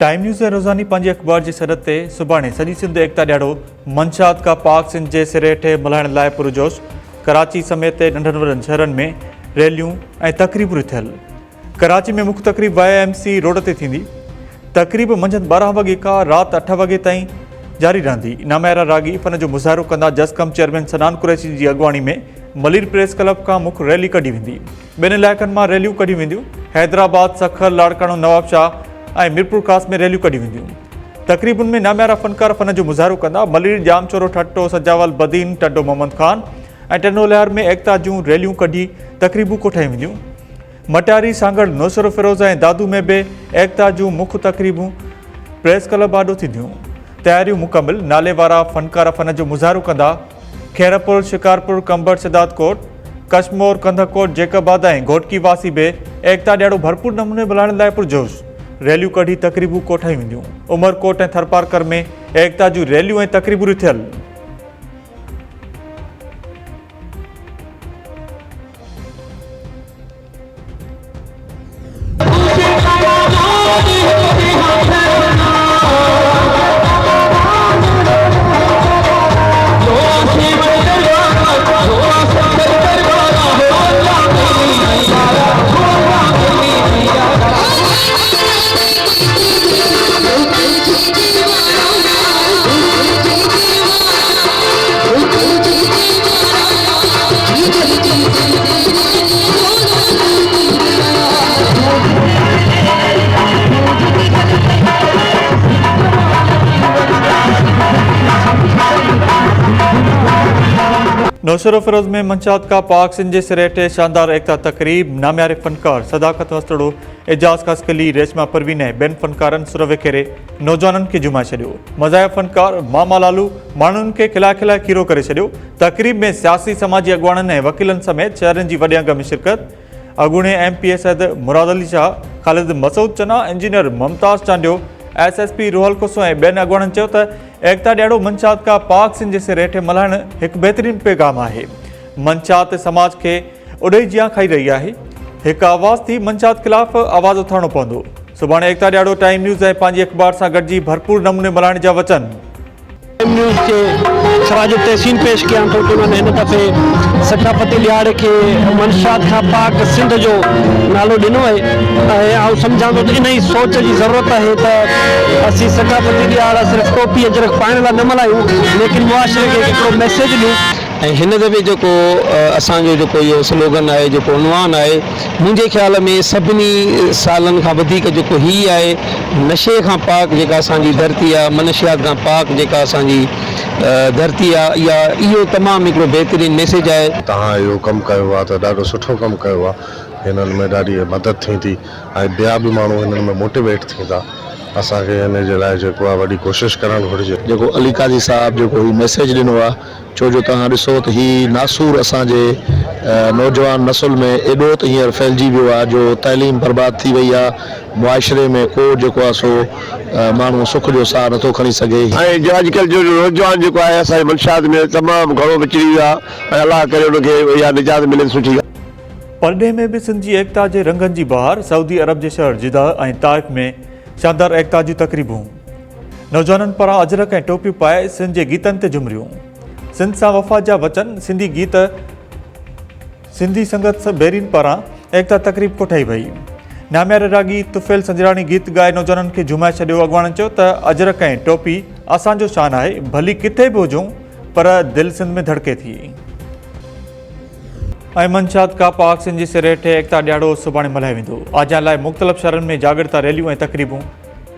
Time news ऐं रोज़ानी पंहिंजे अख़बार जी सरहद ते सुभाणे सॼी सिंध एकता ॾियारो मंशात खां पाक सिंध जे सिरे हेठि मल्हाइण लाइ पुरजोश। कराची समेत नंढनि वॾनि शहरनि में रैलियूं ऐं तक़रीबूं थियल। कराची में मुख्य तक़रीब YMC रोड ते थींदी। तक़रीब मंझंदि 12 वॻे खां राति 8 वॻे ताईं जारी रहंदी। नामयारा रागी फ़न जो मुज़ाहिरो कंदा जसकम चेयरमैन सनान कुरैशी जी अॻुवाणी में मलिर प्रेस क्लब खां मुख्य रैली कढी वेंदी। ॿिनि इलाइक़नि मां रैलियूं कढी वेंदियूं। हैदराबाद, सखर, लाड़काणो, नवाबशाह ऐं मीरपुर खास में रैलियूं कढी वेंदियूं। तक़रीबुनि में नामयारा फनकार फ़न जो मुज़ाहिरो कंदा। मलिर, जामचोरो, ठट्टो, सजावल, बदीन, टड्डो मोहम्मद खान ऐं टनो लहर में एकता जूं रैलियूं कढी तक़रीबूं कोठाई वेंदियूं। मटियारी, सांगड़, नौशरो फिरोज़ ऐं दादू में बि एकता जूं मुख्य तक़रीबूं प्रेस क्लब आॾो थींदियूं। तयारियूं मुकमिल। नाले वारा फनकार फ़न जो मुज़ाहिरो कंदा। खैरपुर, शिकारपुर, कंबर, सिद्धार्थकोट, कशमोर, कंधकोट, जेकबाद ऐं घोटकी वासी बि एकता ॾियारो भरपूर नमूने मल्हाइण लाइ पुरजोश। रैलियूं कढी तक़रीबूं कोठाई वेंदियूं। उमरकोट ऐं थरपारकर में एकता जूं रैलियूं ऐं तक़रीबूं थियल। नौशरो फिरोज में मंशात का पाक सिंध जे सिरे हेठि शानदार एकता तक़रीब। नामयारे फनकार सदाकत वस्तड़ो, एजाज़ कासकली, रेशमा परवीन ऐं ॿियनि फनकारनि सुर विखेरे नौजवाननि खे जुमाए छॾियो। मज़ाहिब फनकार मामा लालू माण्हुनि खे खिलाए खिलाए खीरो करे छॾियो। तक़रीब में सियासी समाजी अॻुवाननि ऐं वकीलनि समेत शहरनि जी वॾे अंग में शिरकत। अॻूणे MP सैद मुराद अली शाह, ख़ालिद मसूद चना, इंजीनियर मुमताज़ चांडियो, SSP रोहल कुसो ऐं ॿियनि अॻुवाननि चयो त एकता ॾियारो मंशात खां पाक सिंध जे सिरे हेठि मल्हाइण हिकु बहितरीनु पैगाम आहे। मंशात समाज खे उॾे जियां खाई रही आहे। हिकु आवाज़ थी मंशात ख़िलाफ़ आवाज़ उथारणो पवंदो। सुभाणे एकता ॾियारो टाइम न्यूज़ ऐं पंहिंजी अख़बार सां गॾिजी भरपूर नमूने मल्हाइण जा वचन। टाइम न्यूज़ के सराज तहसीन पेश कयां थो कि हिन दफ़े सकाफ़ती ॾियारे खे मंशात खां पाक सिंध जो नालो ॾिनो आहे ऐं सम्झां थो त इन ई सोच जी ज़रूरत आहे त असीं सकाफ़ती ॾियारा सिर्फ़ु टोपी अजरक पाइण लाइ न मल्हायूं, लेकिन मुआशरे खे हिकिड़ो मैसेज ॾियूं। ऐं हिन दफ़े जेको असांजो जेको इहो स्लोगन आहे, जेको उनवान आहे, मुंहिंजे ख़्याल में सभिनी सालनि खां वधीक जेको हीअ आहे, नशे खां पाक जेका असांजी धरती आहे, मनशियात खां पाक जेका असांजी धरती आहे, इहो तमामु हिकिड़ो बहितरीनु मैसेज आहे। तव्हां इहो कमु कयो आहे त ॾाढो सुठो कमु कयो आहे। हिननि में ॾाढी मदद थींदी ऐं ॿिया बि माण्हू हिननि में मोटिवेट थींदा। असांखे हिन जे लाइ जेको आहे वॾी कोशिशि करणु घुरिजे। जेको अली काज़ी साहब जेको ही मैसेज ॾिनो आहे, छो जो तव्हां ॾिसो त हीउ नासूर असांजे नौजवान नसुल में एॾो त हींअर फैलिजी वियो आहे जो तइलीम बर्बाद थी वई आहे। मुआशरे में को जेको आहे सो माण्हू सुख जो साह नथो खणी सघे। ऐं जो अॼुकल्ह जो नौजवान जेको आहे असांजे मंशात में तमामु घणो विचरी वियो आहे ऐं अलाह करे उनखे इहा निजात मिले सुठी। परॾे में बि सिंध जी एकता जे रंगनि जी बहार। सऊदी अरब जे शहर जिदा ऐं ताइफ में शानदार एकता जूं तक़रीबूं। नौजवाननि पारां अजरक ऐं टोपियूं पाए सिंध जे गीतनि ते झुमरियूं। सिंध सां वफ़ा जा वचन। सिंधी गीत। सिंधी संगत बेरीन पारां एकता तक़रीब कोठाई वई। नामयारे रागी तुफ़ैल संजराणी गीत ॻाए नौजवाननि खे झुमाए छॾियो। अॻुवाणनि चयो त अजरक ऐं टोपी असांजो शान आहे, भली किथे बि हुजूं पर दिलि सिंध में धड़के थी। ऐं मंशात खां पाक सिंध जे सिरे हेठि एकता ॾियारो सुभाणे मल्हायो वेंदो। आजा लाइ मुख़्तलिफ़ शहरनि में जागृता रैलियूं ऐं तक़रीबूं।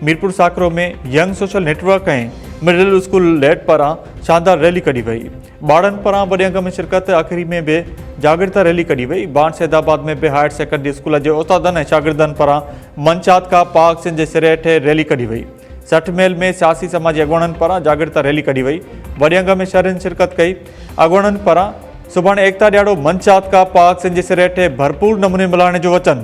मीरपुर साकरो में यंग सोशल नेटवर्क ऐं मिडिल स्कूल लेट पारां शानदार रैली कढी वई। ॿारनि पारां वॾे अंग में शिरकत। आख़िरी में बि जागृता रैली कढी वई। बाण सैदाबाद में बि हायर सेकेंडरी स्कूल जे उस्तादनि ऐं शागिर्दनि पारां मंशात खां पाक सिंध जे सिरे हेठि रैली कढी वई। 60 मेल में सियासी समाजी अॻुवाननि पारां जागृता रैली कढी वई। वॾे अंग में शहरनि शिरकत कई। अॻुवाननि पारां सुभाणे एकता ॾियारो मंशात खां पाक सिंध जे सिरे हेठि भरपूर नमूने मल्हाइण जो वचन।